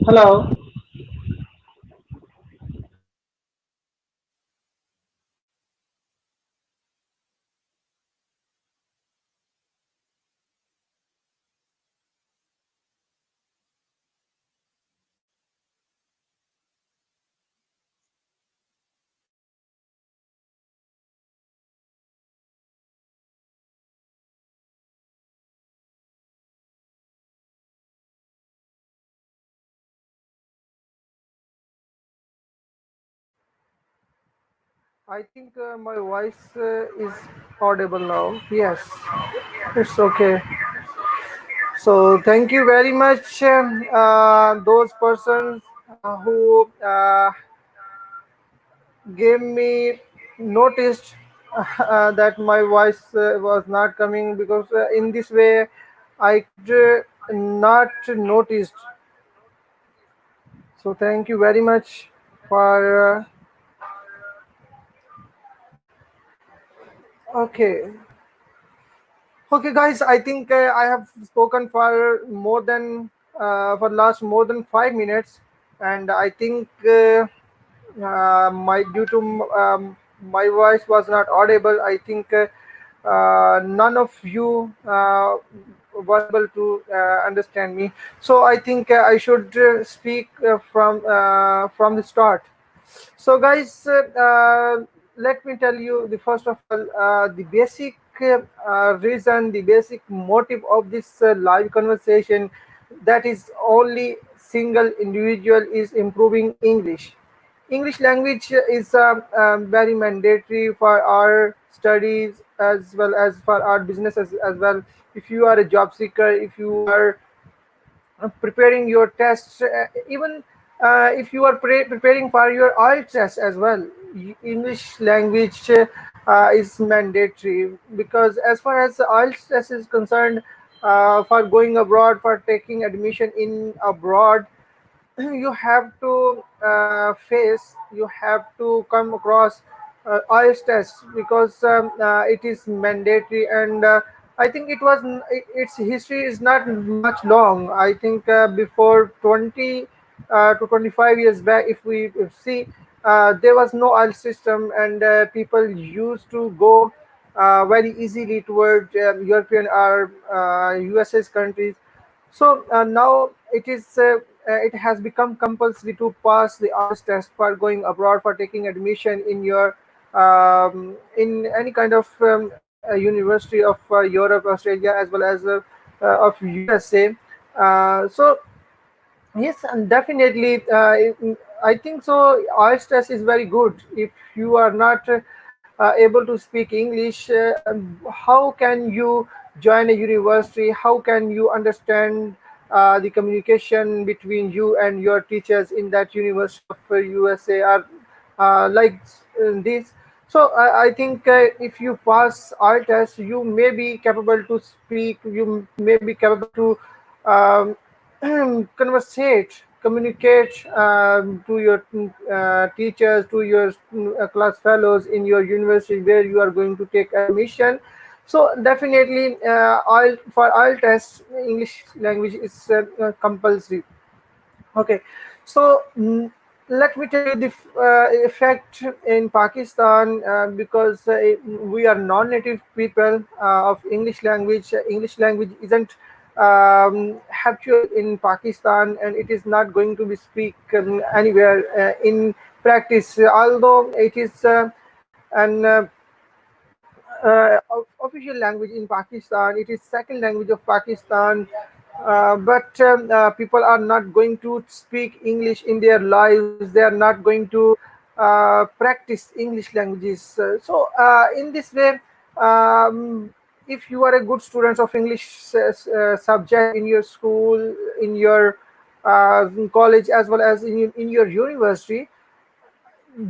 Hello. I think my voice is audible now. Yes, it's okay. So thank you very much, those persons who gave me noticed that my voice was not coming because in this way I could not noticed. So thank you very much for. Okay. Okay, guys, I think I have spoken for more than for last more than 5 minutes, and I think my due to my voice was not audible. I think none of you were able to understand me. So I think I should speak from the start. So, guys, let me tell you the first of all the basic reason, the basic motive of this live conversation. That is only single individual is improving English. English language is very mandatory for our studies as well as for our business as well. If you are a job seeker, if you are preparing your tests, even if you are preparing for your IELTS test as well, English language is mandatory because as far as the IELTS test is concerned, for going abroad, for taking admission in abroad, you have to you have to come across IELTS test because it is mandatory and I think its history is not much long. I think before 20 to 25 years back, if we see, there was no IELTS system and people used to go very easily toward European or US's countries. So now it has become compulsory to pass the IELTS test for going abroad, for taking admission in your in any kind of university of Europe, Australia, as well as of USA. So yes, and definitely, I think so. IELTS test is very good. If you are not able to speak English, how can you join a university? How can you understand the communication between you and your teachers in that university of USA or like this? So I think if you pass all tests, you may be capable to speak. You may be capable to um, conversate, communicate to your teachers, to your class fellows in your university where you are going to take admission. So definitely, for all tests, English language is compulsory. Okay, so let me tell you the effect in Pakistan because we are non-native people of English language. English language isn't habitual in Pakistan, and it is not going to be spoken anywhere in practice. Although it is an official language in Pakistan. It is second language of Pakistan, but people are not going to speak English in their lives. They are not going to practice English languages. So in this way, um, if you are a good student of English subject in your school, in your college, as well as in your university,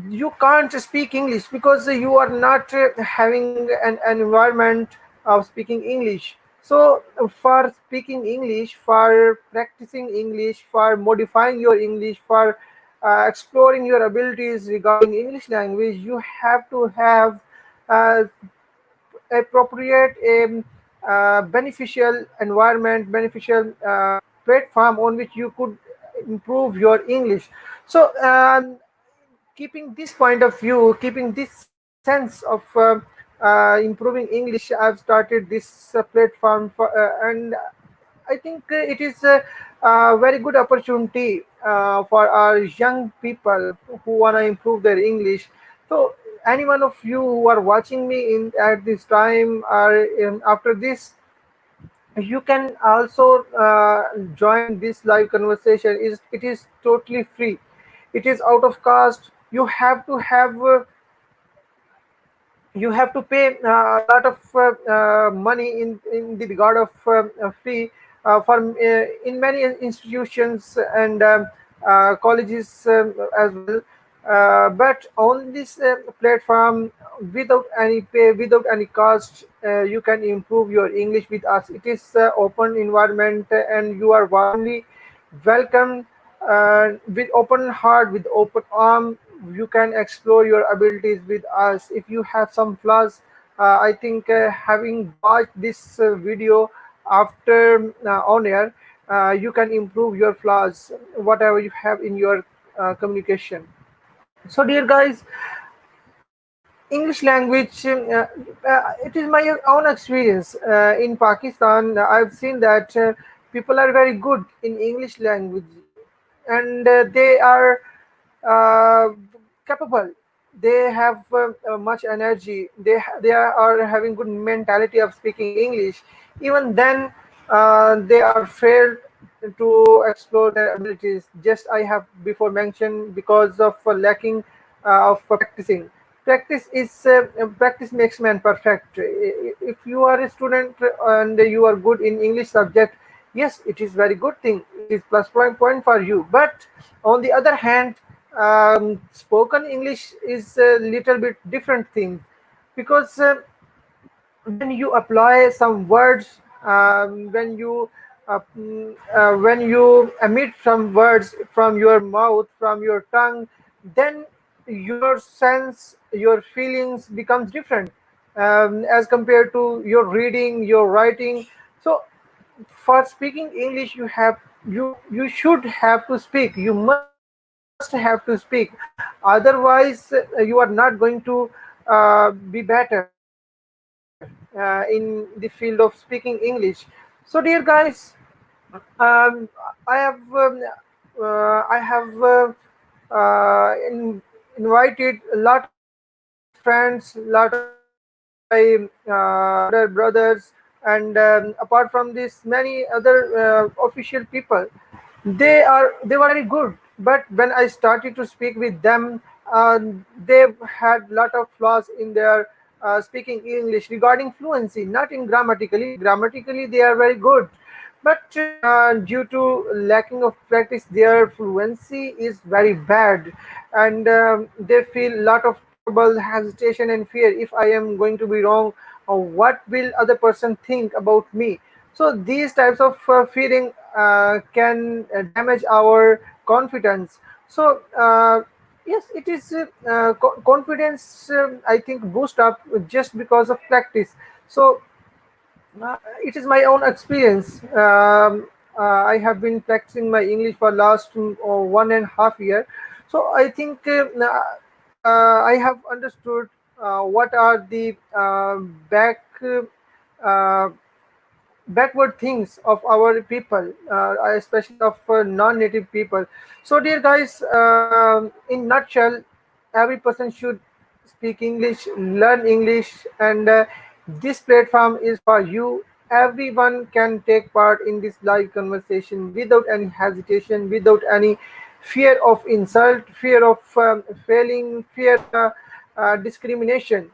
you can't speak English because you are not having an environment of speaking English. So, for speaking English, for practicing English, for modifying your English, for exploring your abilities regarding English language, you have to have uh, appropriate beneficial environment, beneficial platform on which you could improve your English. So keeping this point of view, keeping this sense of improving English, I've started this platform and I think it is a very good opportunity for our young people who want to improve their English. So, any one of you who are watching me in at this time or after this, you can also join this live conversation. Is it is totally free. It is out of cost. You have to pay a lot of money in the regard of fee for in many institutions and colleges as well. But on this platform, without any pay, without any cost, you can improve your English with us. It is open environment, and you are warmly welcome with open heart, with open arm. You can explore your abilities with us. If you have some flaws, I think having watched this video after on air, you can improve your flaws, whatever you have in your communication. So, dear guys, English language, it is my own experience. In Pakistan, I've seen that people are very good in English language and they are uh, capable. They have much energy. They are having good mentality of speaking English. Even then, they are failed to explore their abilities. Just I have before mentioned because of lacking of practicing. Practice makes man perfect. If you are a student and you are good in English subject, yes, it is very good thing. It is plus point for you. But on the other hand, spoken English is a little bit different thing because when you apply some words, when you emit some words from your mouth, from your tongue, then your sense, your feelings becomes different as compared to your reading, your writing. So for speaking English, you should have to speak. You must have to speak. Otherwise, you are not going to be better in the field of speaking English. So, dear guys, um, I have invited a lot of friends, a lot of my elder brothers, and apart from this, many other official people. They were very good, but when I started to speak with them, uh, they had lot of flaws in their speaking English regarding fluency, not in grammatically. Grammatically, they are very good, but due to lacking of practice, their fluency is very bad, and they feel lot of trouble, hesitation, and fear. If I am going to be wrong, what will other person think about me? So these types of feeling can damage our confidence. So yes, it is confidence. I think boost up just because of practice. So it is my own experience. I have been practicing my English for last 1.5 year. So I think I have understood what are the uh, backward things of our people, especially of non-native people. So, dear guys, in nutshell, every person should speak English, learn English, and this platform is for you. Everyone can take part in this live conversation without any hesitation, without any fear of insult, fear of failing, fear of discrimination.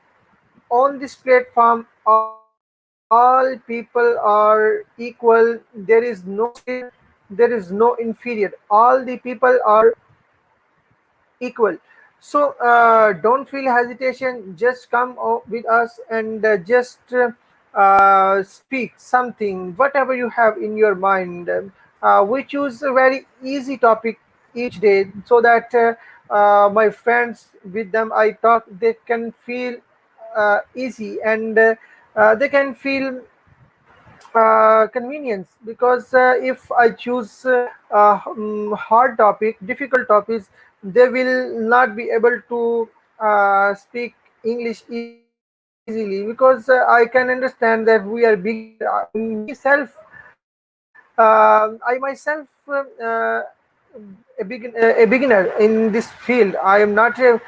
On this platform, all people are equal. There is no superior, there is no inferior. All the people are equal. So don't feel hesitation. Just come with us and just speak something, whatever you have in your mind. We choose a very easy topic each day so that my friends with them I talk, they can feel easy and they can feel convenience, because if I choose hard topic, difficult topics, they will not be able to speak English easily, because I can understand that we are beginner. I myself a beginner in this field. I am not a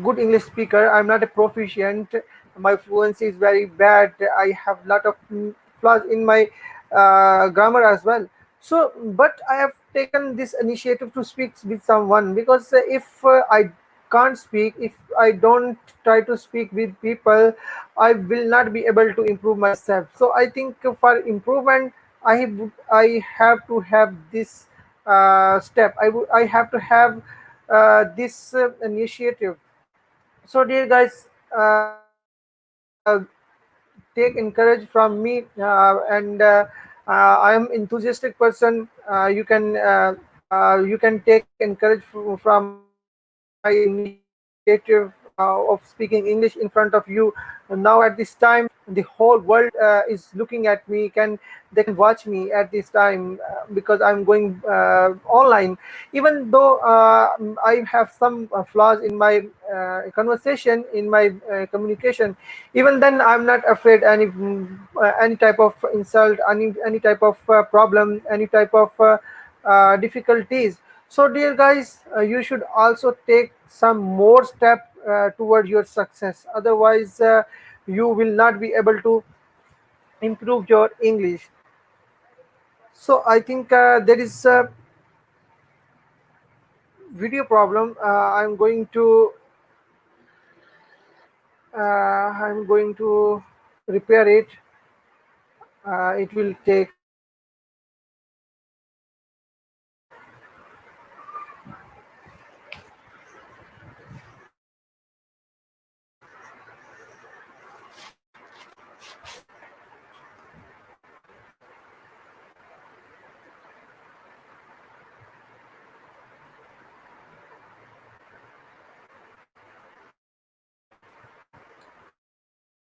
good English speaker. I'm not a proficient. My fluency is very bad. I have lot of flaws in my grammar as well. So, but I have taken this initiative to speak with someone, because if I can't speak, if I don't try to speak with people, I will not be able to improve myself. So I think for improvement, I have to have this step. I have to have this initiative. So, dear guys, take encourage from me, and I am enthusiastic person. You can take encourage from my initiative of speaking English in front of you. Now at this time, the whole world is looking at me. They can watch me at this time, because I'm going online. Even though I have some flaws in my conversation, in my communication, even then I'm not afraid any type of insult, any type of problem, any type of difficulties. So, dear guys, you should also take some more step toward your success. Otherwise, you will not be able to improve your English. So, I think there is a video problem. I'm going to repair it. It will take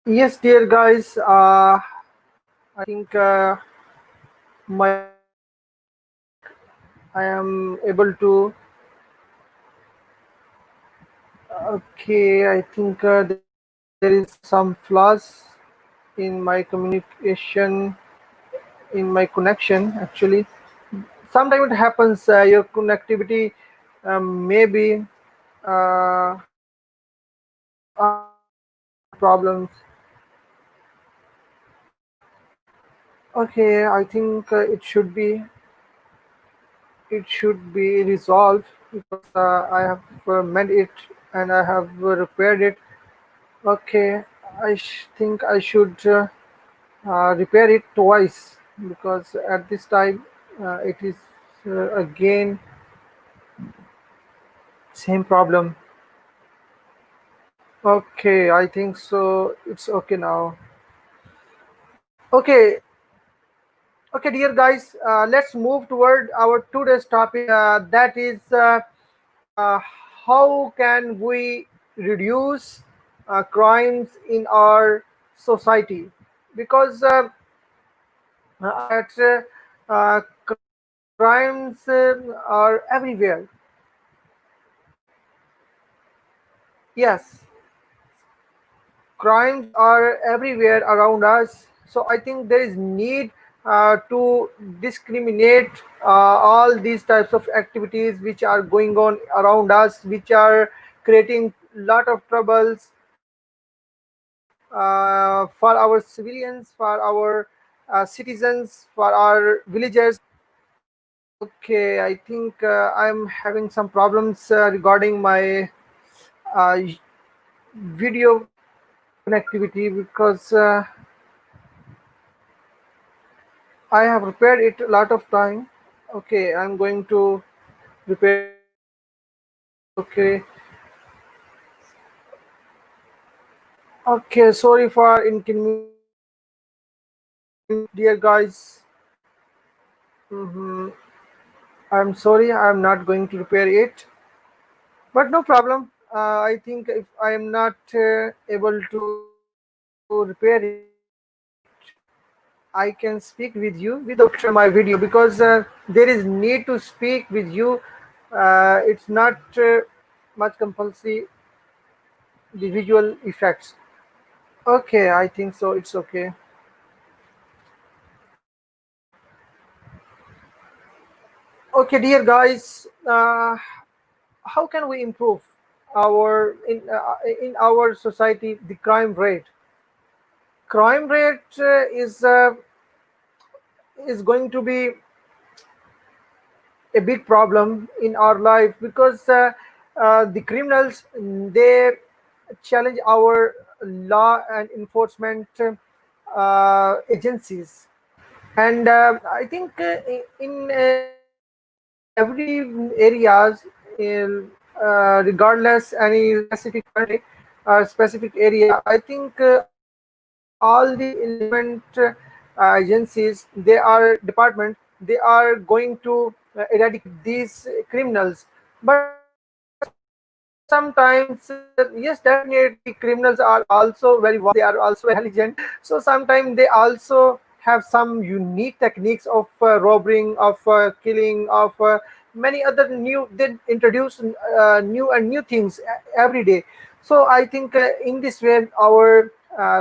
Yes, dear guys, I think my mic, I am able to. Okay, I think there is some flaws in my communication, in my connection actually. Sometimes it happens, your connectivity maybe having some problems. Okay, I think it should be resolved, because I have made it and I have repaired it. Okay, think I should repair it twice, because at this time it is again same problem. Okay, I think so. It's okay now. Okay, okay, dear guys, let's move toward our today's topic. That is, uh, how can we reduce crimes in our society? Because that crimes are everywhere. Yes, crimes are everywhere around us. So I think there is need to discriminate all these types of activities which are going on around us, which are creating lot of troubles for our civilians, for our citizens, for our villagers. Okay, I think I'm having some problems regarding my uh, video connectivity, because I have repaired it a lot of time. Okay, I'm going to repair it. Okay, okay. Sorry for inconvenience, dear guys. hmm I'm sorry. I'm not going to repair it, but no problem. I think if I am not able to repair it, I can speak with you without my video, because there is need to speak with you. It's not much compulsory the visual effects. Okay, I think so. It's okay. Okay, dear guys, how can we improve in our society the crime rate? Crime rate is going to be a big problem in our life, because the criminals, they challenge our law and enforcement agencies. And I think in every areas, regardless any specific country or specific area, I think all the enforcement agencies, they are department, they are going to eradicate these criminals. But sometimes, yes, definitely criminals are also very wise, they are also very intelligent. So sometimes they also have some unique techniques of robbing, of killing, of many other new. They introduce new and new things every day. So I think in this way, our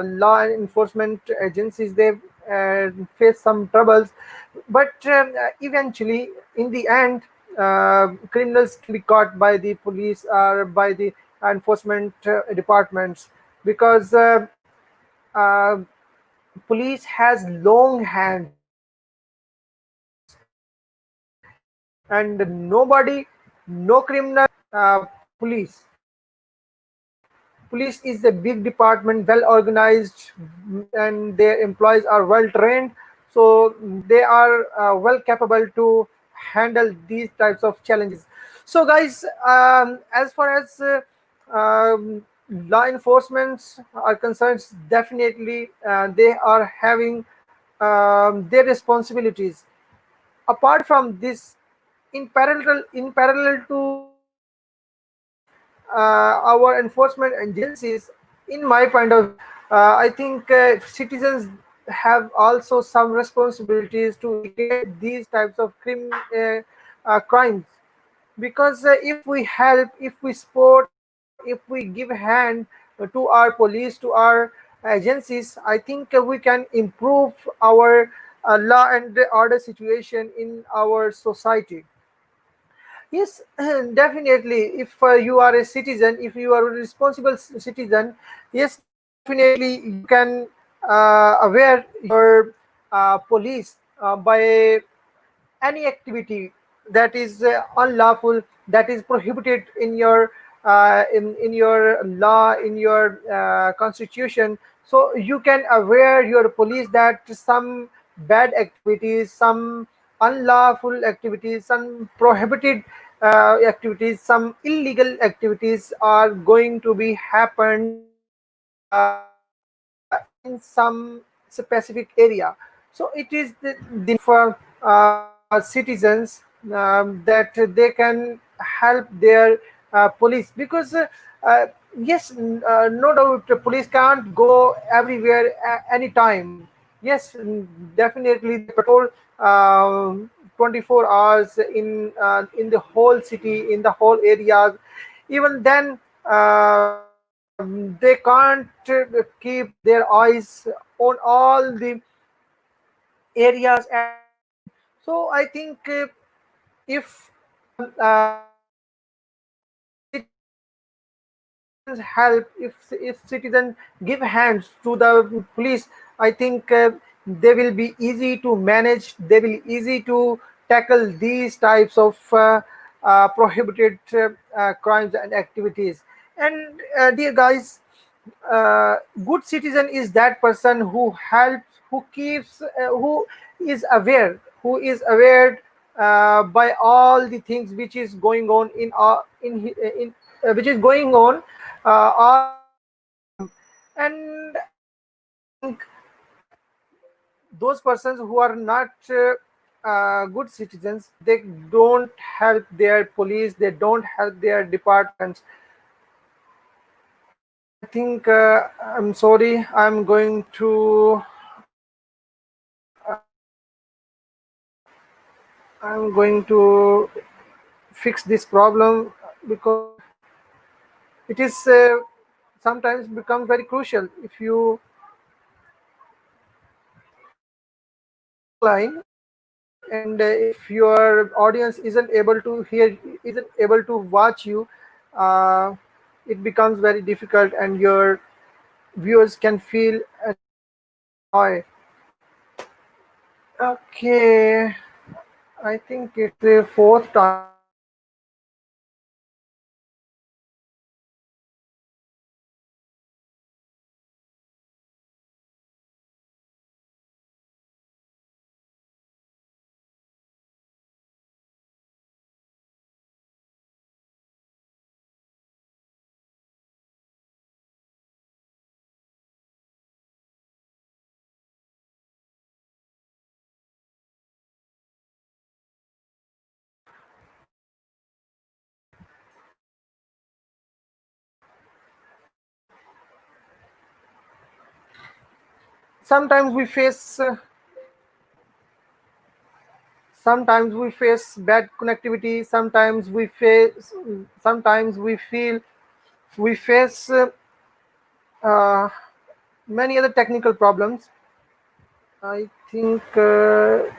law and enforcement agencies, they face some troubles. But eventually, in the end, criminals can be caught by the police or by the enforcement departments, because uh, police has long hands on criminals. And nobody, no criminal police. Police is a big department, well organized, and their employees are well trained. So they are well capable to handle these types of challenges. So, guys, as far as law enforcements are concerned, definitely they are having their responsibilities. Apart from this, in parallel to our enforcement agencies, in my point of view, I think citizens have also some responsibilities to eradicate these types of crimes. Because if we help, if we support, if we give hand to our police, to our agencies, I think we can improve our law and order situation in our society. Yes, definitely. If you are a citizen, if you are a responsible citizen, yes, definitely you can aware your police by any activity that is unlawful, that is prohibited in your law, in your constitution. So you can aware your police that some bad activities, some unlawful activities, some prohibited activities, some illegal activities are going to be happened in some specific area. So it is the need of citizens that they can help their police, because yes, no doubt the police can't go everywhere anytime. Yes, definitely they patrol 24 hours in the whole city, in the whole areas. Even then, they can't keep their eyes on all the areas at a time. So I think if citizens help, if citizens give hands to the police, I think they will be easy to manage, they will easy to tackle these types of prohibited crimes and activities. And dear guys, good citizen is that person who helps, who keeps, who is aware by all the things which is going on in which is going on all around him. And I think those persons who are not good citizens, they don't help their police, they don't help their departments. I think I'm sorry, I'm going to I'm going to fix this problem because it is sometimes becomes very crucial if you online and if your audience isn't able to hear, isn't able to watch you, uh, it becomes very difficult and your viewers can feel annoyed. Okay, I think it's the fourth time sometimes we face sometimes we face bad connectivity, sometimes we feel we face uh, many other technical problems. I think mm,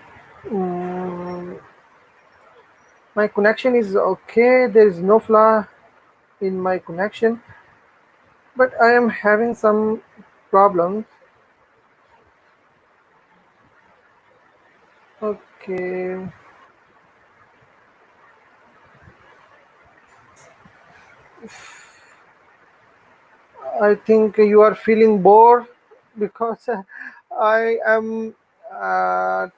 my connection is okay, there is no flaw in my connection, but I am having some problems. Okay, I think you are feeling bored because I am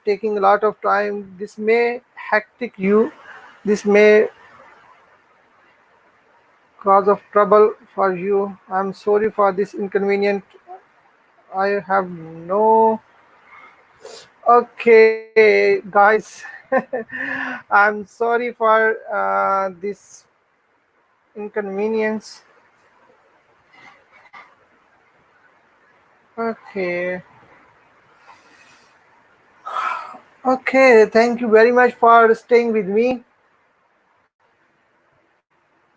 taking a lot of time. This may hectic you. This may cause of trouble for you. I'm sorry for this inconvenient. I have no. Okay, guys. I'm sorry for this inconvenience. Okay. Okay, thank you very much for staying with me.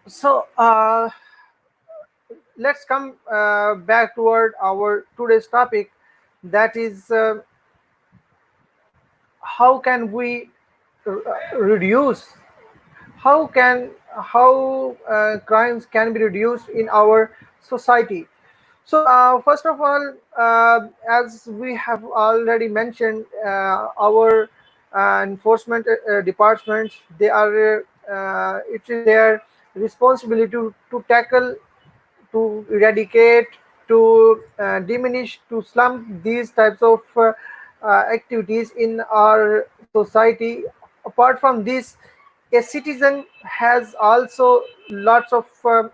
So, let's come back toward our today's topic, that is how can we reduce how crimes can be reduced in our society. So first of all, as we have already mentioned, our enforcement departments, they are it is their responsibility to tackle, to eradicate, to diminish, to slump these types of activities in our society. Apart from this, a citizen has also lots of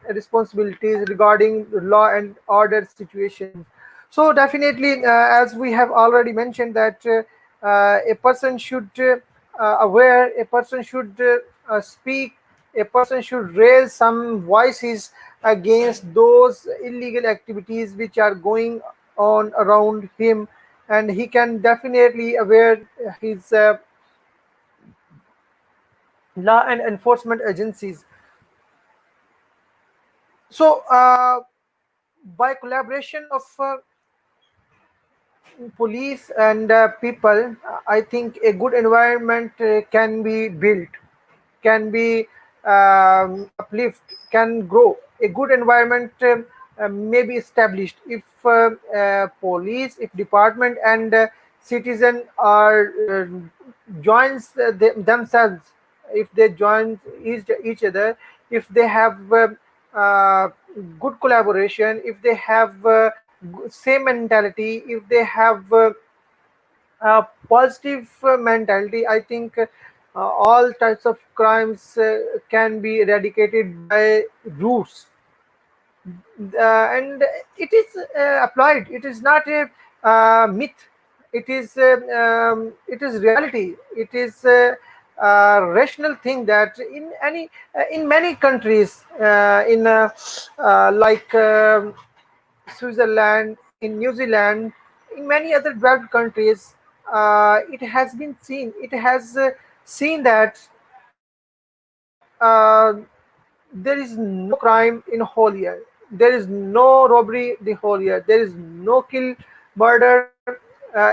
responsibilities regarding law and order situations. So definitely, as we have already mentioned, that a person should aware, a person should speak, a person should raise some voices against those illegal activities which are going on around him, and he can definitely aware his law and enforcement agencies. So by collaboration of police and people, I think a good environment can be built, can be uplift, can grow. A good environment may be established if police, if department and citizen are joins themselves, if they join each other, if they have uh, good collaboration, if they have same mentality, if they have positive mentality, I think all types of crimes can be eradicated by roots. And it is applied. It is not a myth. It is reality. It is rational thing that in many countries, in like Switzerland, in New Zealand, in many other developed countries, it has been seen. It has seen that there is no crime in whole year. There is no robbery the whole year. There is no kill, murder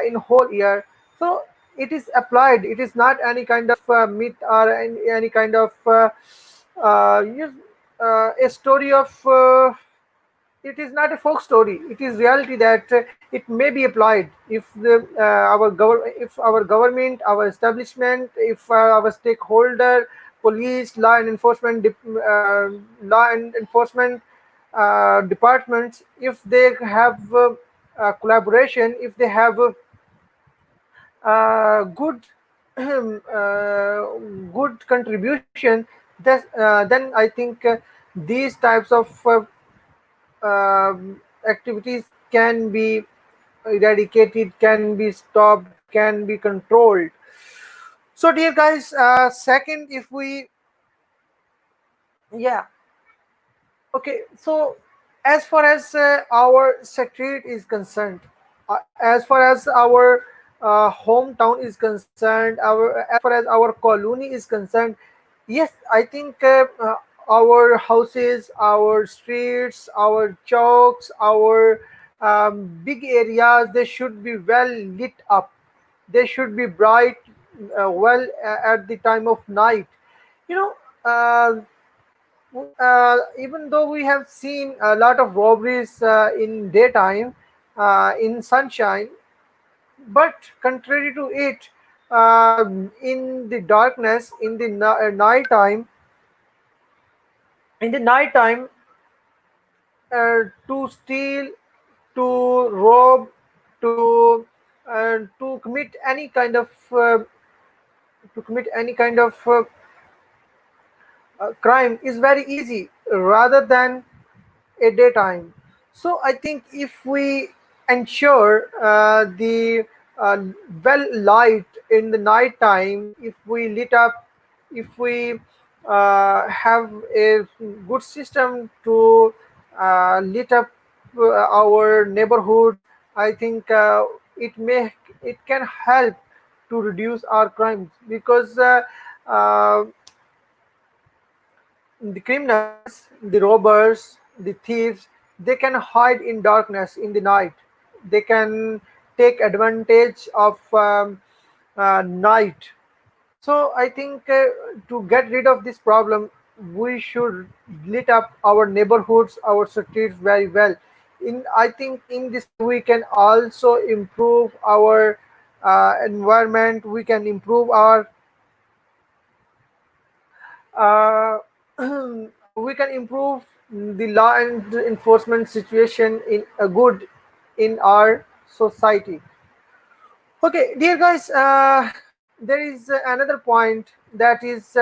in whole year. So it is applied. It is not any kind of myth or any kind of yes, a story of. It is not a folk story. It is reality that it may be applied if if our government, our establishment, if our stakeholder, police, law and enforcement departments, if they have collaboration, if they have good good contribution, then I think these types of activities can be eradicated, can be stopped, can be controlled. So, dear guys, second, if we, yeah, okay, so as far as our street is concerned, as far as our hometown is concerned, as far as our colony is concerned, yes, I think our houses, our streets, our chalks, our big areas, they should be well lit up. They should be bright, well at the time of night. You know, even though we have seen a lot of robberies in daytime, in sunshine, but contrary to it, in the darkness, in the night time, in the night time, to steal, to rob, to commit any kind of crime is very easy rather than a daytime. So I think if we ensure the uh, well light in the night time, if we lit up, if we have a good system to lit up our neighborhoods, I think it can help to reduce our crimes because uh, the criminals, the robbers, the thieves, they can hide in darkness in the night. They can take advantage of night. So I think to get rid of this problem, we should lit up our neighborhoods, our streets very well. In I think in this way we can also improve our environment. We can improve our uh, we can improve the law and enforcement situation in a good in our society. Okay, dear guys, there is another point that is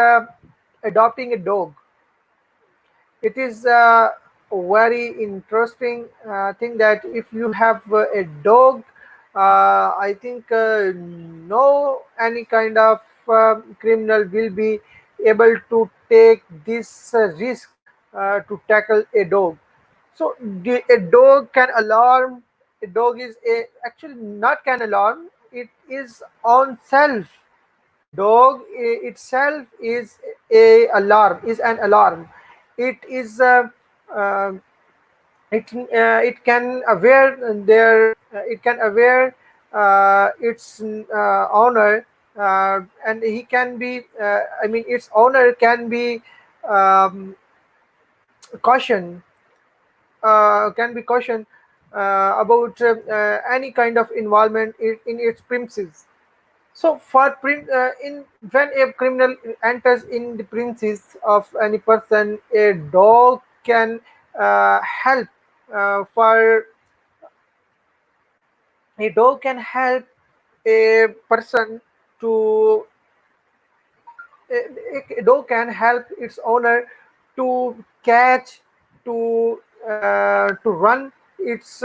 adopting a dog. It is a very interesting thing that if you have a dog, I think no any kind of criminal will be able to take this risk to tackle a dog. So a dog can alarm. A dog is a actually not can alarm. It is on self. Dog itself is a alarm. Is an alarm. It is uh, it can aware their it can aware its owner, and he can be I mean its owner can be um, caution can be cautioned about any kind of involvement in its premises. So in when a criminal enters in the premises of any person, a dog can help for a dog can help a person to a dog can help its owner to catch, to run its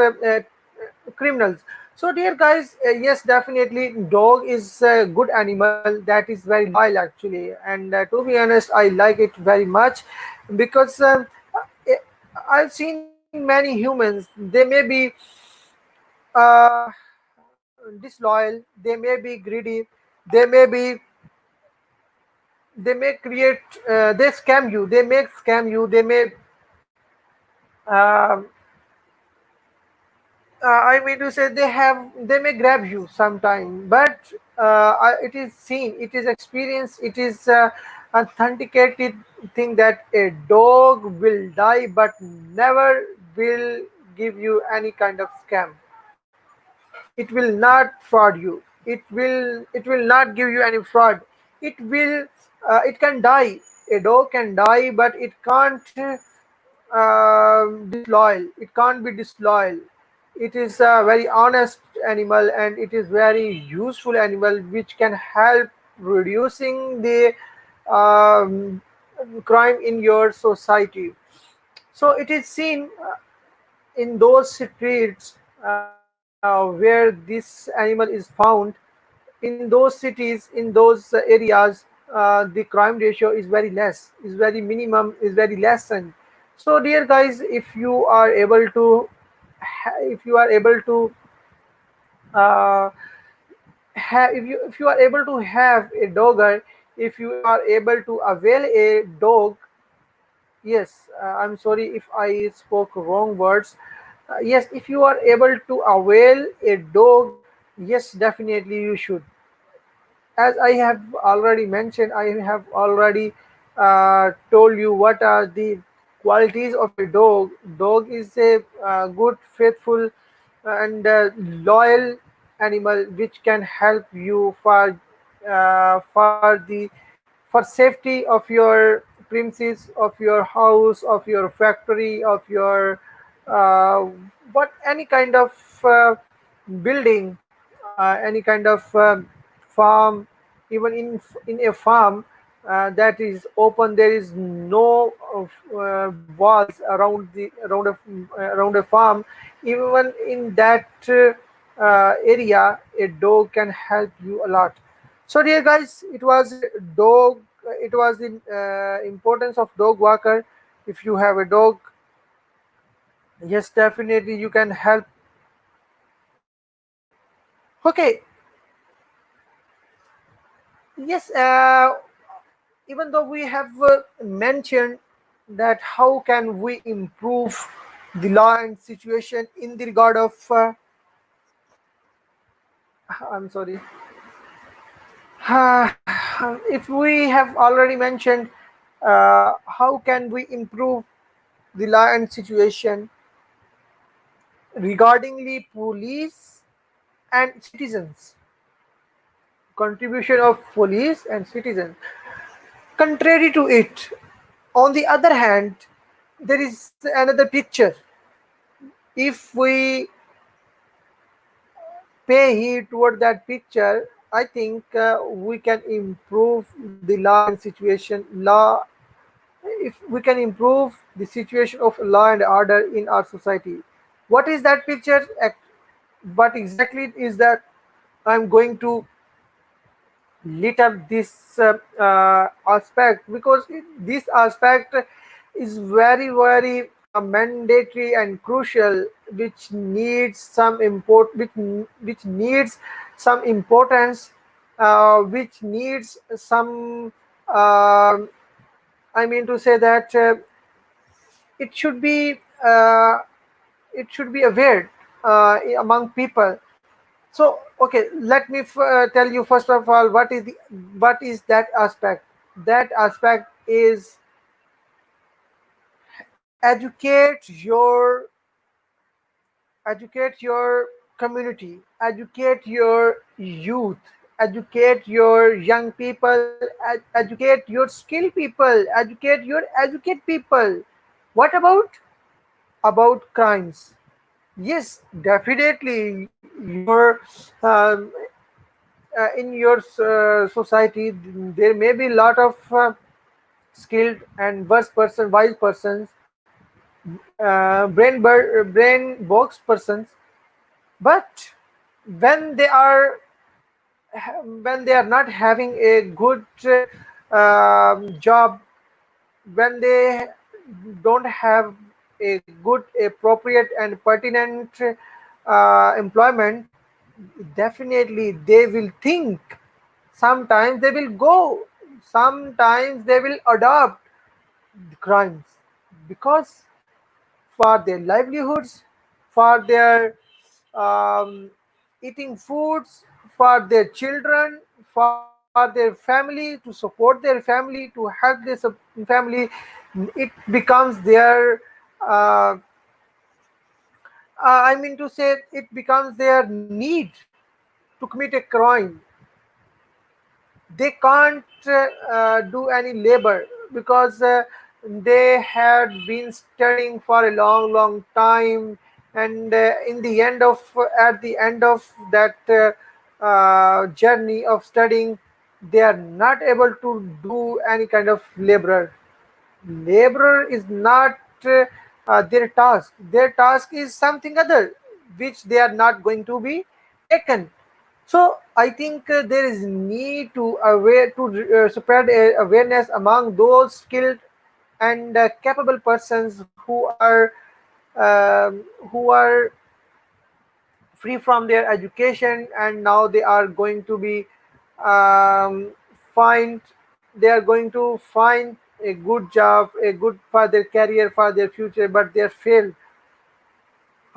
criminals. So dear guys, yes, definitely dog is a good animal that is very loyal actually, and to be honest I like it very much because uh, I've seen many humans, they may be uh, disloyal, they may be greedy, they may be they may create, they scam you, they may scam you, they may uh, I mean to say they may grab you sometime, but it is seen, it is experienced, it is authenticated thing that a dog will die, but never will give you any kind of scam. It will not fraud you. It will not give you any fraud. It will it can die. A dog can die, but it can't disloyal. It can't be disloyal. It is a very honest animal, and it is very useful animal which can help reducing the um, crime in your society. So it is seen in those streets where this animal is found, in those cities, in those areas, the crime ratio is very less, is very minimum, is very lessened. So dear guys, if you are able to if you are able to uh, if you are able to have a dogger, if you are able to avail a dog, yes, I'm sorry if I spoke wrong words. Yes, if you are able to avail a dog, yes, definitely you should. As I have already mentioned, I have already told you what are the qualities of a dog. Dog is a good, faithful, and loyal animal which can help you for the for safety of your premises, of your house, of your factory, of your uh, what any kind of building, any kind of farm. Even in a farm that is open, there is no walls around a farm. Even in that area, a dog can help you a lot. So dear guys, it was a dog. It was the importance of dog walker. If you have a dog, yes, definitely you can help. Okay, yes. Even though we have mentioned that how can we improve the law and situation in the regard of I'm sorry, if we have already mentioned how can we improve the law and situation regarding the police and citizens, contribution of police and citizens. Contrary to it, on the other hand, there is another picture. If we pay heed toward that picture, I think we can improve the law and situation. Law, if we can improve the situation of law and order in our society. What is that picture? What exactly is that? I'm going to lit up this aspect because this aspect is very mandatory and crucial, which needs some which needs some importance, which needs some I mean to say that it should be aware among people. So, okay, let me tell you first of all what is that aspect. That aspect is educate your educate your community, educate your youth, educate your young people, educate your skilled people, educate people. What about crimes? Yes, definitely your um, in your society there may be a lot of skilled and wise persons, brain box persons, but when they are when they are not having a good job, when they don't have a good, appropriate, and pertinent employment, definitely they will think. Sometimes they will go. sometimes they will adopt crimes because for their livelihoods, for their um, eating foods, for their children, for their family, to support their family, to help their family. It becomes their, uh, I mean to say, it becomes their need to commit a crime. They can't do any labor because they had been studying for a long long time, and in the end of at the end of that journey of studying, they are not able to do any kind of laborer is not their task. Their task is something other, which they are not going to be taken. So I think there is need to aware to spread awareness among those skilled and capable persons who are free from their education, and now they are going to be um, find they are going to find a good job, a good for their career, for their future, but they failed.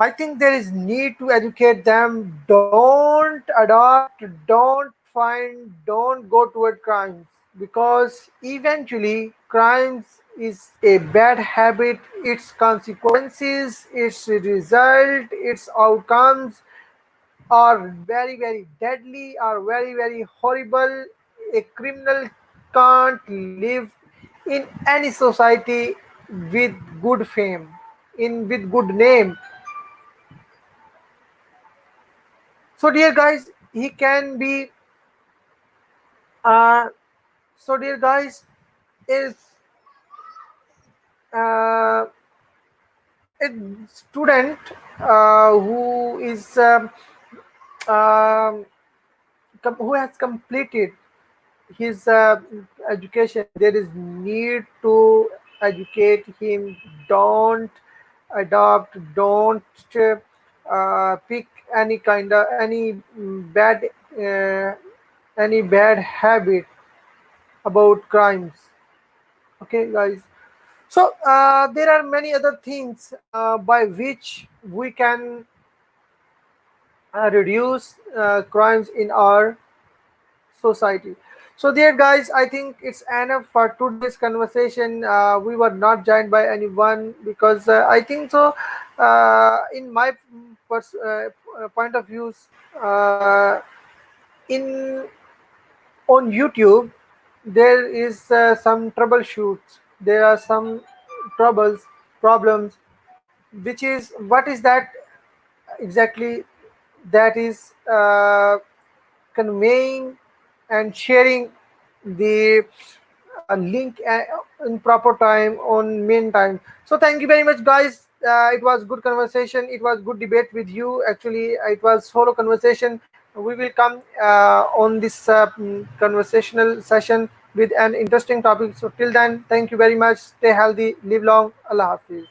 I think there is need to educate them. Don't adopt, don't find, don't go toward crimes, because eventually crimes is a bad habit. Its consequences, its result, its outcomes are very very deadly, are very very horrible. A criminal can't live in any society with good fame, in with good name. So dear guys, he can be uh, so dear guys, is uh, a student who is um, who has completed his education. There is need to educate him. Don't adopt, don't pick any kind of bad uh, any bad habit about crimes. Okay guys, so there are many other things by which we can reduce crimes in our society. So there guys, I think it's enough for today's conversation. We were not joined by anyone because I think so in my point of views, uh, in on YouTube there is some troubleshoots, there are some troubles, problems, which is what is that exactly? That is conveying and sharing the link in proper time on main time. So thank you very much guys. It was good conversation, it was good debate with you. Actually it was solo conversation. We will come on this conversational session with an interesting topic. So till then, thank you very much, stay healthy, live long, Allah Hafiz.